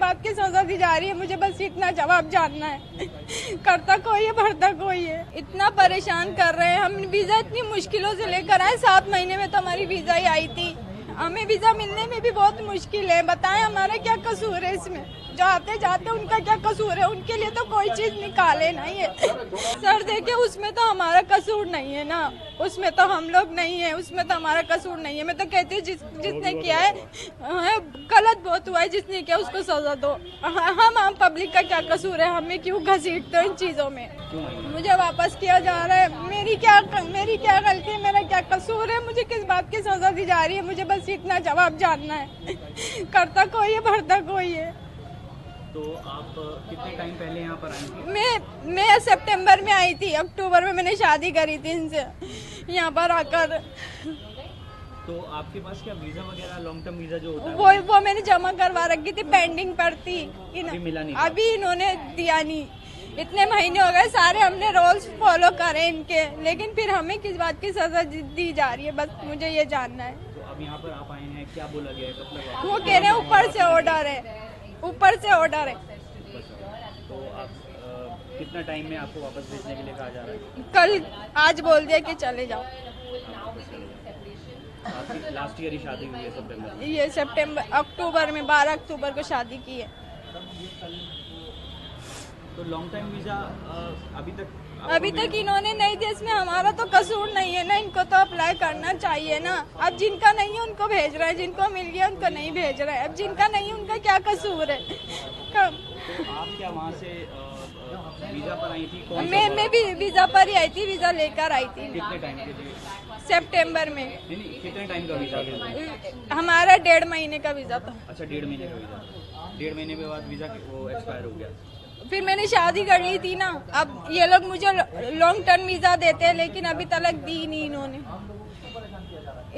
बात की सजा दी जा रही है, मुझे बस इतना जवाब जानना है। करता कोई है, भरता कोई है। इतना परेशान कर रहे हैं, हम वीजा इतनी मुश्किलों से लेकर आए। 7 महीने में तो हमारी वीजा ही आई थी, हमें वीजा मिलने में भी बहुत मुश्किल है। बताएं हमारा क्या कसूर है इसमें? जो आते जाते उनका क्या कसूर है? उनके लिए तो कोई चीज निकाले नहीं है। सर देखिए, उसमें तो हमारा कसूर नहीं है ना, उसमें तो हम लोग नहीं है, उसमें तो हमारा कसूर नहीं है। मैं तो कहती हूँ जिसने किया है गलत बहुत हुआ है, जिसने किया उसको सजा दो। हम आम पब्लिक का क्या कसूर है? हमें क्यों घसीटते हो इन चीजों में? मुझे वापस किया जा रहा है। मेरी क्या गलती है? मेरा क्या कसूर है? मुझे किस बात की सजा दी जा रही है? मुझे बस इतना जवाब जानना है। करता कोई है, भरता कोई है। तो आप कितने टाइम पहले यहाँ पर आई थी? मैं सितंबर में आई थी, अक्टूबर में मैंने शादी करी थी इनसे यहाँ पर आकर। तो आपके पास क्या वीजा वगैरह लॉन्ग टर्म वीजा जो होता है वो मैंने जमा करवा रखी थी, पेंडिंग पर थी। अभी मिला नहीं? अभी इन्होंने दिया नहीं। इतने महीने हो गए, सारे हमने रूल्स फॉलो करे इनके, लेकिन फिर हमें किस बात की सजा दी जा रही है? बस मुझे ये जानना है। तो अब यहाँ पर आप आए हैं, क्या बोला गया है? कब तक? वो कह रहे हैं ऊपर से ऑर्डर है, ऊपर से ऑर्डर है। तो आप कितना टाइम में आपको वापस भेजने के लिए कहा जा रहा है? कल आज बोल दिया कि चले जाओ। आपकी लास्ट ईयर ही शादी हुई है सितंबर में? ये अक्टूबर में 12 अक्टूबर को शादी की है। तो लॉन्ग टाइम वीजा अभी तक इन्होंने नहीं दिया। इसमें हमारा तो कसूर नहीं है ना, इनको तो अप्लाई करना चाहिए ना। अब जिनका नहीं है उनको भेज रहे हैं, जिनको मिल गया उनको नहीं भेज रहे हैं। अब जिनका नहीं उनका क्या कसूर है? तो आप क्या वहाँ से वीजा पर आई थी? मैं भी वीजा पर ही आई थी, वीजा लेकर आई थी। कितने टाइम के लिए? सितंबर में। नहीं, कितने टाइम का वीजा? हमारा 1.5 महीने का वीजा था। अच्छा, 1.5 महीने का वीजा। 1.5 महीने के बाद वीजा वो एक्सपायर हो गया। फिर मैंने शादी कर ली थी ना। अब ये लोग मुझे लॉन्ग टर्म वीजा देते हैं, लेकिन अभी तक दी नहीं इन्होंने।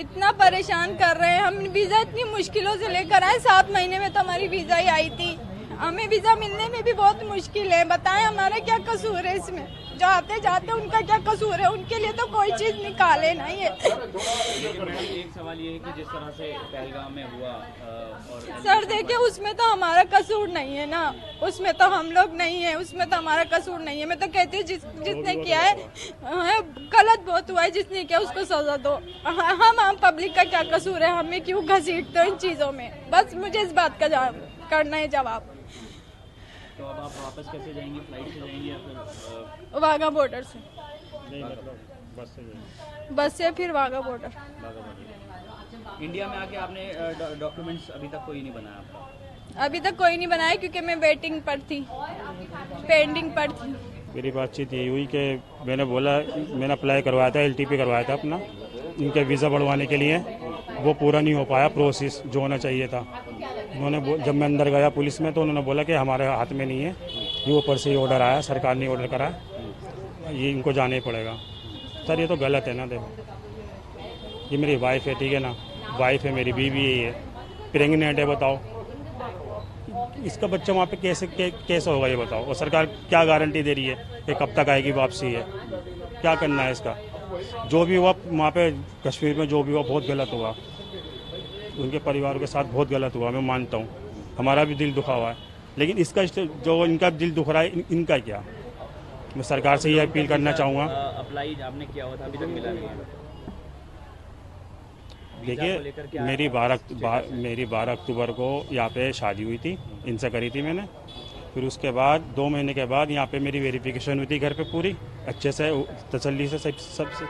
इतना परेशान कर रहे हैं, हम वीजा इतनी मुश्किलों से लेकर आए। 7 महीने में तो हमारी वीजा ही आई थी, हमें वीजा मिलने में भी बहुत मुश्किल है। बताएं हमारा क्या कसूर है इसमें? जो आते जाते उनका क्या कसूर है? उनके लिए तो कोई चीज निकाले नहीं है। एक सवाल ये है कि जिस तरह से पहलगाम में हुआ और सर देखिए, उसमें तो हमारा कसूर नहीं है ना, उसमें तो हम लोग नहीं है, उसमें तो हमारा कसूर नहीं है। मैं तो कहती हूँ जिसने किया है गलत बहुत हुआ है, जिसने किया उसको सजा दो। हम आम पब्लिक का क्या कसूर है? हमें क्यों घसीटते हो इन चीजों में? बस मुझे इस बात का करना है जवाब। तो अब आप वापस कैसे जाएंगी? फ्लाइट से जाएंगी या फिर वाघा बॉर्डर से? नहीं, मतलब बस से फिर वाघा बॉर्डर। इंडिया में आके आपने डॉक्यूमेंट्स अभी तक कोई नहीं बनाया आपका? अभी तक कोई नहीं बनाया, क्योंकि मैं वेटिंग पर थी, पेंडिंग पर थी। मेरी बातचीत यही हुई कि मैंने अप्लाई करवाया था, LTP करवाया था अपना, इनके वीज़ा बढ़वाने के लिए। वो पूरा नहीं हो पाया प्रोसेस जो होना चाहिए था। उन्होंने जब मैं अंदर गया पुलिस में, तो उन्होंने बोला कि हमारे हाथ में नहीं है, ये ऊपर से ही ऑर्डर आया, सरकार ने ऑर्डर करा, ये इनको जाना ही पड़ेगा। सर ये तो गलत है ना। देखो, ये मेरी वाइफ है, ठीक है ना, वाइफ है, मेरी बीवी है, प्रेगनेंट है। बताओ इसका बच्चा वहाँ पे कैसे होगा ये बताओ? और सरकार क्या गारंटी दे रही है कि कब तक आएगी वापसी है? क्या करना है इसका? जो भी हुआ वहाँ पे कश्मीर में, जो भी हुआ बहुत गलत हुआ, उनके परिवार के साथ बहुत गलत हुआ, मैं मानता हूँ, हमारा भी दिल दुखा हुआ है। लेकिन इसका जो इनका दिल दुख रहा है, इनका क्या? मैं सरकार से ये अपील करना चाहूँगा। अप्लाई आपने किया हुआ था, अभी तक मिला नहीं है? देखिए, मेरी 12 अक्टूबर को यहाँ पे शादी हुई थी, इनसे करी थी मैंने। फिर उसके बाद 2 महीने के बाद यहाँ पे मेरी वेरिफिकेशन हुई थी घर पे पूरी अच्छे से, तसल्ली से सब से।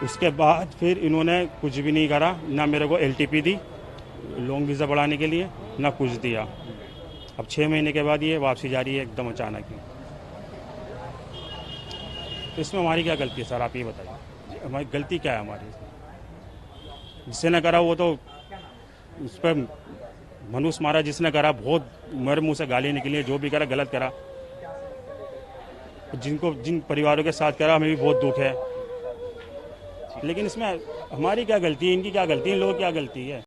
उसके बाद फिर इन्होंने कुछ भी नहीं करा, ना मेरे को LTP दी लॉन्ग वीज़ा बढ़ाने के लिए, ना कुछ दिया। अब 6 महीने के बाद ये वापसी जा रही है एकदम अचानक ही। तो इसमें हमारी क्या गलती है सर? आप ये बताइए, हमारी गलती क्या है हमारी? जिसने न करा वो तो उस पर मनुष्य मारा, जिसने करा बहुत मेरे मुंह से गाली निकली है। जो भी करा गलत करा, जिन परिवारों के साथ करा हमें भी बहुत दुख है। लेकिन इसमें हमारी क्या गलती है, इनकी क्या गलती है, इन लोगों की क्या गलती है?